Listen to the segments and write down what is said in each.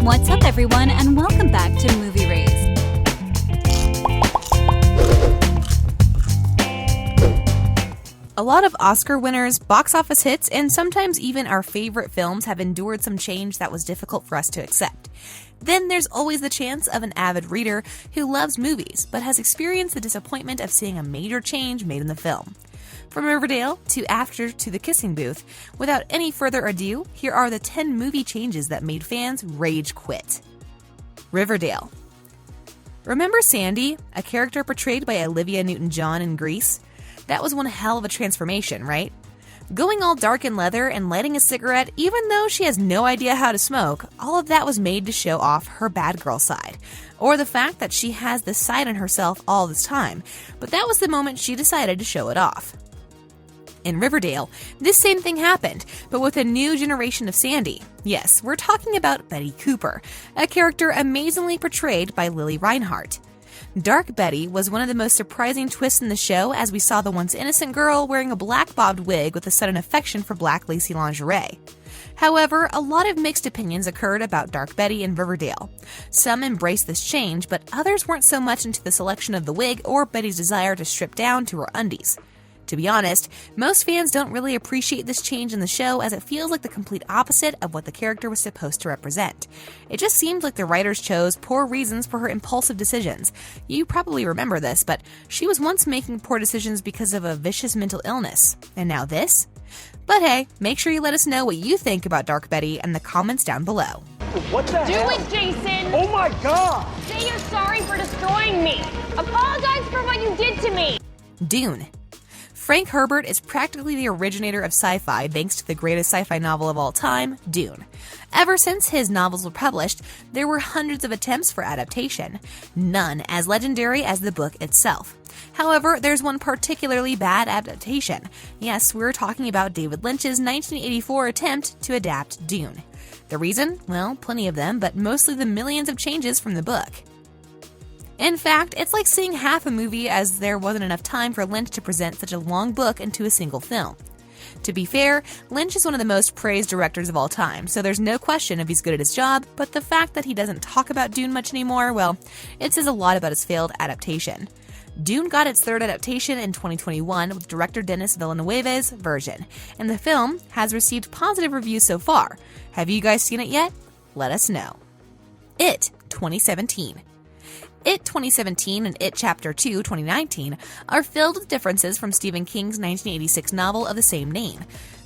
What's up, everyone, and welcome back to Movie Raised. A lot of Oscar winners, box office hits, and sometimes even our favorite films have endured some change that was difficult for us to accept. Then there's always the chance of an avid reader who loves movies but has experienced the disappointment of seeing a major change made in the film. From Riverdale to After to The Kissing Booth, without any further ado, here are the 10 movie changes that made fans rage quit. Riverdale. Remember Sandy, a character portrayed by Olivia Newton-John in Grease? That was one hell of a transformation, right? Going all dark in leather and lighting a cigarette even though she has no idea how to smoke, all of that was made to show off her bad girl side. Or the fact that she has this side in herself all this time, but that was the moment she decided to show it off. In Riverdale, this same thing happened, but with a new generation of Sandy. Yes, we're talking about Betty Cooper, a character amazingly portrayed by Lily Reinhart. Dark Betty was one of the most surprising twists in the show, as we saw the once innocent girl wearing a black bobbed wig with a sudden affection for black lacy lingerie. However, a lot of mixed opinions occurred about Dark Betty in Riverdale. Some embraced this change, but others weren't so much into the selection of the wig or Betty's desire to strip down to her undies. To be honest, most fans don't really appreciate this change in the show, as it feels like the complete opposite of what the character was supposed to represent. It just seemed like the writers chose poor reasons for her impulsive decisions. You probably remember this, but she was once making poor decisions because of a vicious mental illness. And now this? But hey, make sure you let us know what you think about Dark Betty in the comments down below. What the hell? Do it, Jason! Oh my god! Say you're sorry for destroying me! Apologize for what you did to me! Dune. Frank Herbert is practically the originator of sci-fi thanks to the greatest sci-fi novel of all time, Dune. Ever since his novels were published, there were hundreds of attempts for adaptation, none as legendary as the book itself. However, there's one particularly bad adaptation. Yes, we're talking about David Lynch's 1984 attempt to adapt Dune. The reason? Well, plenty of them, but mostly the millions of changes from the book. In fact, it's like seeing half a movie, as there wasn't enough time for Lynch to present such a long book into a single film. To be fair, Lynch is one of the most praised directors of all time, so there's no question if he's good at his job, but the fact that he doesn't talk about Dune much anymore, well, it says a lot about his failed adaptation. Dune got its third adaptation in 2021 with director Denis Villeneuve's version, and the film has received positive reviews so far. Have you guys seen it yet? Let us know. It 2017. It 2017 and It Chapter 2 2019 are filled with differences from Stephen King's 1986 novel of the same name.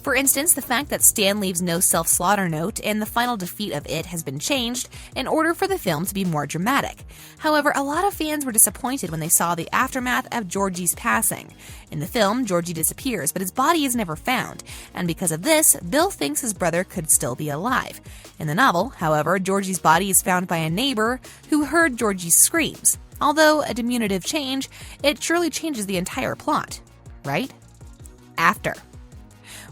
For instance, the fact that Stan leaves no self-slaughter note and the final defeat of It has been changed in order for the film to be more dramatic. However, a lot of fans were disappointed when they saw the aftermath of Georgie's passing. In the film, Georgie disappears, but his body is never found, and because of this, Bill thinks his brother could still be alive. In the novel, however, Georgie's body is found by a neighbor who heard Georgie's screams. Although a diminutive change, it surely changes the entire plot, right? After.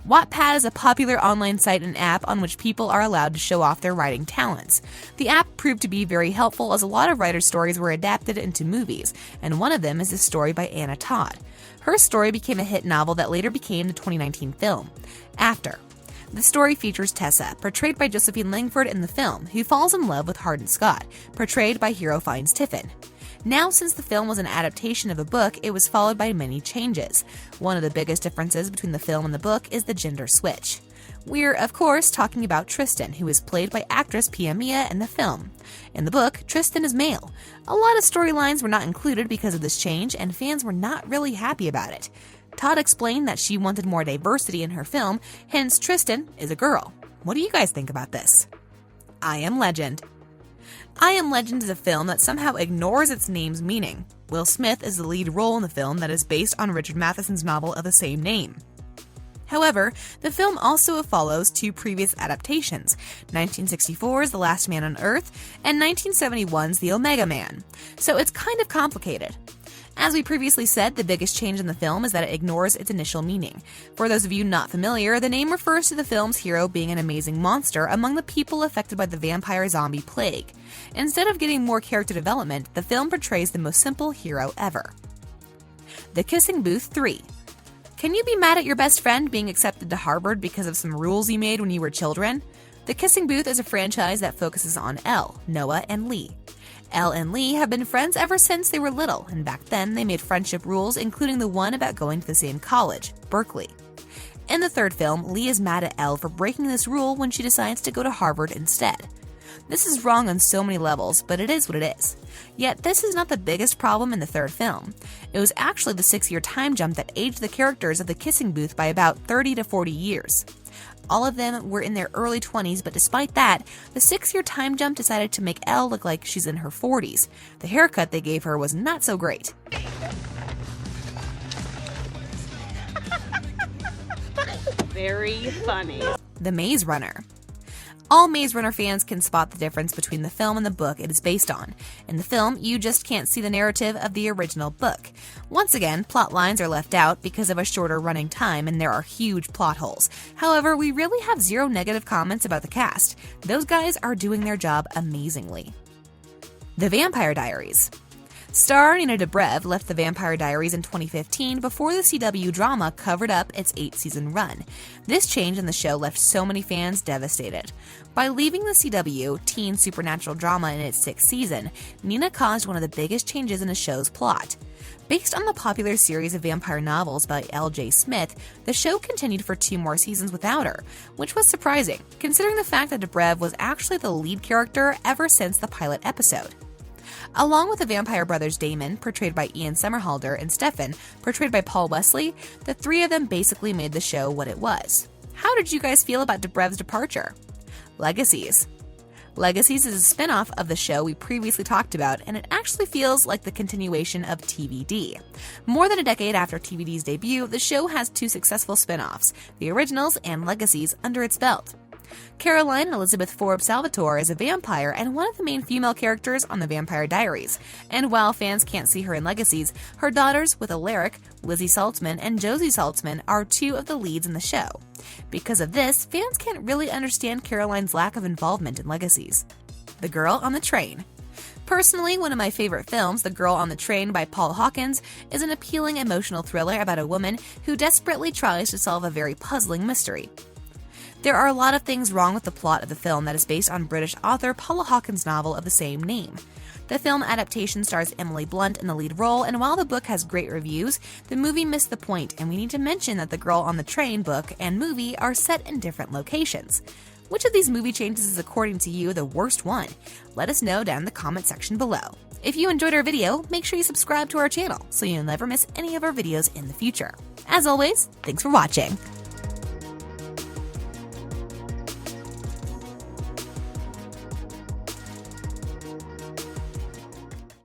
Wattpad is a popular online site and app on which people are allowed to show off their writing talents. The app proved to be very helpful, as a lot of writers' stories were adapted into movies, and one of them is a story by Anna Todd. Her story became a hit novel that later became the 2019 film, After. The story features Tessa, portrayed by Josephine Langford in the film, who falls in love with Hardin Scott, portrayed by Hero Finds Tiffin. Now, since the film was an adaptation of a book, it was followed by many changes. One of the biggest differences between the film and the book is the gender switch. We're, of course, talking about Tristan, who is played by actress Pia Mia in the film. In the book, Tristan is male. A lot of storylines were not included because of this change, and fans were not really happy about it. Todd explained that she wanted more diversity in her film, hence Tristan is a girl. What do you guys think about this? I Am Legend. I Am Legend is a film that somehow ignores its name's meaning. Will Smith is the lead role in the film that is based on Richard Matheson's novel of the same name. However, the film also follows two previous adaptations, 1964's The Last Man on Earth and 1971's The Omega Man, so it's kind of complicated. As we previously said, the biggest change in the film is that it ignores its initial meaning. For those of you not familiar, the name refers to the film's hero being an amazing monster among the people affected by the vampire zombie plague. Instead of getting more character development, the film portrays the most simple hero ever. The Kissing Booth 3. Can you be mad at your best friend being accepted to Harvard because of some rules you made when you were children? The Kissing Booth is a franchise that focuses on Elle, Noah, and Lee. Elle and Lee have been friends ever since they were little, and back then they made friendship rules, including the one about going to the same college, Berkeley. In the third film, Lee is mad at Elle for breaking this rule when she decides to go to Harvard instead. This is wrong on so many levels, but it is what it is. Yet this is not the biggest problem in the third film. It was actually the 6-year time jump that aged the characters of the Kissing Booth by about 30 to 40 years. All of them were in their early 20s, but despite that, the 6-year time jump decided to make Elle look like she's in her 40s. The haircut they gave her was not so great. Very funny. The Maze Runner. All Maze Runner fans can spot the difference between the film and the book it is based on. In the film, you just can't see the narrative of the original book. Once again, plot lines are left out because of a shorter running time and there are huge plot holes. However, we really have zero negative comments about the cast. Those guys are doing their job amazingly. The Vampire Diaries. Star Nina Dobrev left The Vampire Diaries in 2015 before the CW drama covered up its 8-season run. This change in the show left so many fans devastated. By leaving the CW teen supernatural drama in its 6th season, Nina caused one of the biggest changes in the show's plot. Based on the popular series of vampire novels by L.J. Smith, the show continued for 2 more seasons without her, which was surprising, considering the fact that Dobrev was actually the lead character ever since the pilot episode. Along with the vampire brothers Damon, portrayed by Ian Somerhalder, and Stefan, portrayed by Paul Wesley, the 3 of them basically made the show what it was. How did you guys feel about Dobrev's departure? Legacies. Legacies is a spin-off of the show we previously talked about, and it actually feels like the continuation of TVD. More than a decade after TVD's debut, the show has 2 successful spin-offs, the originals and Legacies, under its belt. Caroline Elizabeth Forbes Salvatore is a vampire and one of the main female characters on The Vampire Diaries, and while fans can't see her in Legacies, her daughters with Alaric, Lizzie Saltzman, and Josie Saltzman are 2 of the leads in the show. Because of this, fans can't really understand Caroline's lack of involvement in Legacies. The Girl on the Train. Personally, one of my favorite films, The Girl on the Train by Paul Hawkins, is an appealing emotional thriller about a woman who desperately tries to solve a very puzzling mystery. There are a lot of things wrong with the plot of the film that is based on British author Paula Hawkins' novel of the same name. The film adaptation stars Emily Blunt in the lead role, and while the book has great reviews, the movie missed the point, and we need to mention that The Girl on the Train book and movie are set in different locations. Which of these movie changes is, according to you, the worst one? Let us know down in the comment section below. If you enjoyed our video, make sure you subscribe to our channel so you'll never miss any of our videos in the future. As always, thanks for watching.